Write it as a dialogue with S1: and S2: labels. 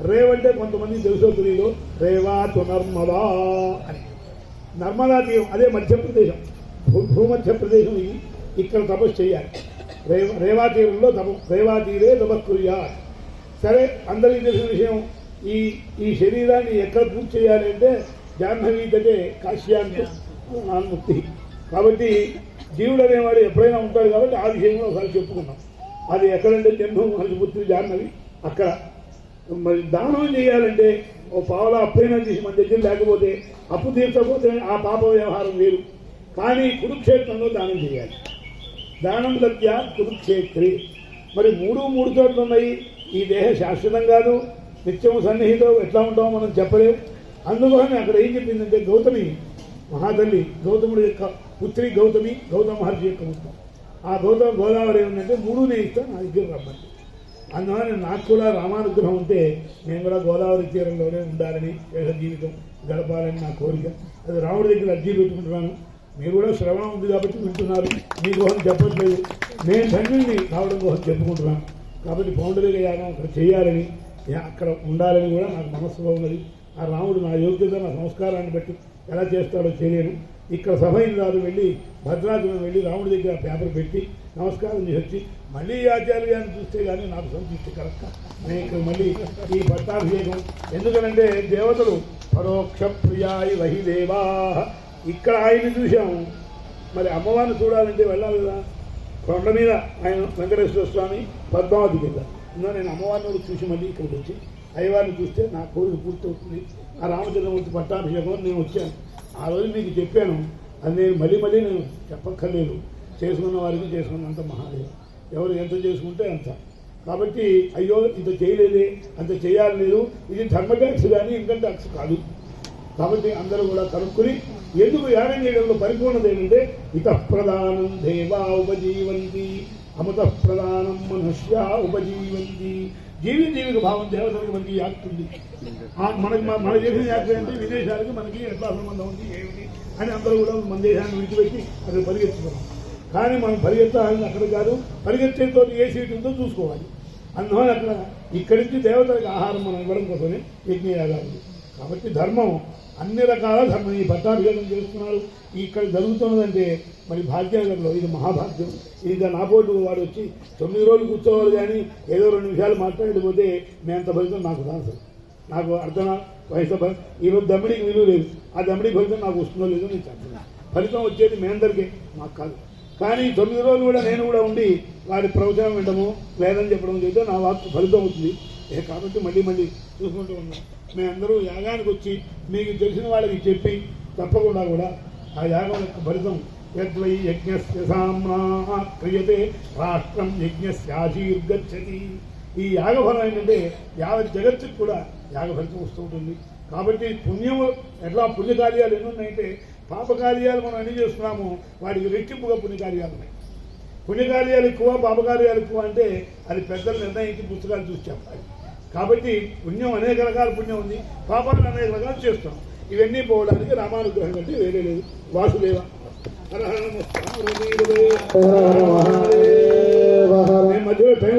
S1: రేవంటే కొంతమంది తెలుసో తెలియదు, రేవా తు నర్మదా అని. నర్మదా తీరం అదే మధ్యప్రదేశం, భూమధ్యప్రదేశం. ఇది ఇక్కడ తపస్సు చేయాలి. రేవా తీరంలో రేవా తీరే తపస్కురియా. సరే, అందరికీ తెలిసిన విషయం. ఈ శరీరాన్ని ఎక్కడ పూజ చేయాలి అంటే జాహ్నవీ తటే కాశ్యాన్ని ముక్తి. కాబట్టి జీవుడు అనేవాడు ఎప్పుడైనా ఉంటాడు కాబట్టి ఆ విషయంలో ఒకసారి చెప్పుకున్నాం. అది ఎక్కడంటే జన్మ పుత్రి జాహ్నవి అక్కడ. మరి దానం చేయాలంటే ఓ పావలా అప్పైనా తీసి మన దగ్గర లేకపోతే అప్పు తీర్చకపోతే ఆ పాప వ్యవహారం వేరు. కానీ కురుక్షేత్రంలో దానం చేయాలి. దానం లభ్య కురుక్షేత్రే. మరి మూడు చోట్ల ఉన్నాయి. ఈ దేహ శాశ్వతం కాదు, నిత్యము సన్నిహితం ఎట్లా ఉంటామో మనం చెప్పలేము. అందుకని అక్కడ ఏం చెప్పిందంటే గౌతమి మహాతల్లి, గౌతముడి యొక్క పుత్రి గౌతమి, గౌతమ మహర్షి యొక్క పుత్రం. ఆ గౌతమ గోదావరి ఏమిటంటే మూడునే ఇస్తాను, నా దగ్గర రమ్మంది. అందువల్ల నాకు కూడా రామానుగ్రహం ఉంటే నేను కూడా గోదావరి తీరంలోనే ఉండాలని, దేశ జీవితం గడపాలని నా కోరిక. అది రాముడి దగ్గర అర్జీ పెట్టుకుంటున్నాను. మీరు కూడా శ్రవణం ఉంది కాబట్టి వింటున్నారు, మీకోసం చెప్పట్లేదు. నేను తండ్రిని కావడం కోసం చెప్పుకుంటున్నాను. కాబట్టి పౌండరిక యాగం అక్కడ చేయాలని, అక్కడ ఉండాలని కూడా నాకు మనస్సులో ఉన్నది. ఆ రాముడు నా యోగ్యత, నా సంస్కారాన్ని బట్టి ఎలా చేస్తాడో చేయలేను. ఇక్కడ సభ రాదు, వెళ్ళి భద్రాచలం వెళ్ళి రాముడి దగ్గర పేపర్ పెట్టి నమస్కారం చేసి మళ్ళీ ఈ ఆచార్యాన్ని చూస్తే కానీ నాకు సంతృప్తి కరెక్ట్. నేను ఇక్కడ మళ్ళీ ఈ పట్టాభిషేకం ఎందుకనంటే దేవతలు పరోక్ష ప్రియాయి వహి దేవా. ఇక్కడ ఆయన్ని చూసాము, మరి అమ్మవారిని చూడాలంటే వెళ్ళాలి కదా. కొండ మీద ఆయన వెంకటేశ్వర స్వామి పద్మావతి కింద ఇంకా నేను అమ్మవారిని చూసి మళ్ళీ ఇక్కడికి వచ్చి అయ్యవారిని చూస్తే నా కోరిక పూర్తవుతుంది. ఆ రామచంద్రమూర్తి పట్టాభిషేకం నేను వచ్చాను. ఆ రోజు మీకు చెప్పాను, అది నేను మళ్ళీ నేను చెప్పక్కర్లేదు. చేసుకున్న వారికి చేసుకున్నంత మహాదేవ, ఎవరు ఎంత చేసుకుంటే అంత. కాబట్టి అయ్యో ఇంత చేయలేదే, అంత చేయాలి లేదు, ఇది ధర్మటాక్స్ కానీ ఇన్కమ్ ట్యాక్స్ కాదు. కాబట్టి అందరూ కూడా కనుక్కొని ఎందుకు యాగం చేయడంలో పరిపూర్ణత ఏంటంటే ఇతః ప్రధానం దేవా ఉపజీవంతి, అమృత ప్రధానం మనుష్య ఉపజీవంతి. జీవిక భావం దేవతలకు మనకి యాక్తుంది. మన చేసిన యాక్ట్ అంటే విదేశాలకి మనకి ఎట్లా సంబంధం ఉంది ఏమిటి అని అందరూ కూడా మన దేశాన్ని విడిచిపెట్టి అక్కడ పరిగెత్తుతున్నాం. కానీ మనం పరిగెత్తాలని అక్కడ కాదు, పరిగెత్తేతో ఏ సీట్ ఉందో చూసుకోవాలి. అందువల్ల అక్కడ ఇక్కడి నుంచి దేవతలకు ఆహారం మనం ఇవ్వడం కోసమే యజ్ఞయాగాలు. కాబట్టి ధర్మం అన్ని రకాల ధర్మం ఈ పట్టాభిషేకం చేస్తున్నారు. ఇక్కడ జరుగుతున్నదంటే మరి భాగ్యనగర్లో ఇది మహాభాగ్యం. ఇంకా నా పోటు వాడు వచ్చి 9 రోజులు కూర్చోవాలి కానీ ఏదో 2 నిమిషాలు మాట్లాడిపోతే మేంత ఫలితం నాకు రాదు. నాకు అర్థన వయసు ఈరోజు దమ్మిడికి విలువ లేదు. ఆ దమ్మిడి ఫలితం నాకు వస్తుందో లేదో నేను చెప్తున్నాను. ఫలితం వచ్చేది మీ అందరికీ, మాకు కాదు. కానీ 9 రోజులు కూడా నేను కూడా ఉండి వారి ప్రవచనం వినడము, వేదం చెప్పడం చేస్తే నా వాక్కు ఫలితం అవుతుంది. కాబట్టి మళ్ళీ చూసుకుంటూ ఉన్నాం. మేమందరూ యాగానికి వచ్చి మీకు తెలిసిన వాళ్ళకి చెప్పి తప్పకుండా కూడా ఆ యాగం యొక్క ఫలితం యద్వై యజ్ఞస్య సామ్నా క్రియతే రాష్ట్రం యజ్ఞస్యాశీర్గచ్చతి. ఈ యాగఫలం ఏంటంటే యావత్ జగత్తుకు కూడా యాగ ఫలితం వస్తూ ఉంటుంది. కాబట్టి పుణ్యము ఎట్లా పుణ్యకార్యాలు ఎన్ని ఉన్నాయంటే పాపకార్యాలు మనం అన్ని చేస్తున్నాము, వాటికి రెట్టింపుగా పుణ్యకార్యాలు ఉన్నాయి. పుణ్యకార్యాలు ఎక్కువ, పాపకార్యాలు ఎక్కువ అంటే అది పెద్దలు నిర్ణయించి పుస్తకాలు చూసి చెప్పాలి. కాబట్టి పుణ్యం అనేక రకాల పుణ్యం ఉంది, పాపాలు అనేక రకాలు చేస్తాం. ఇవన్నీ పోవడానికి రామానుగ్రహం కంటే వేరే లేదు. వాసుదేవ మధ్యలో టైం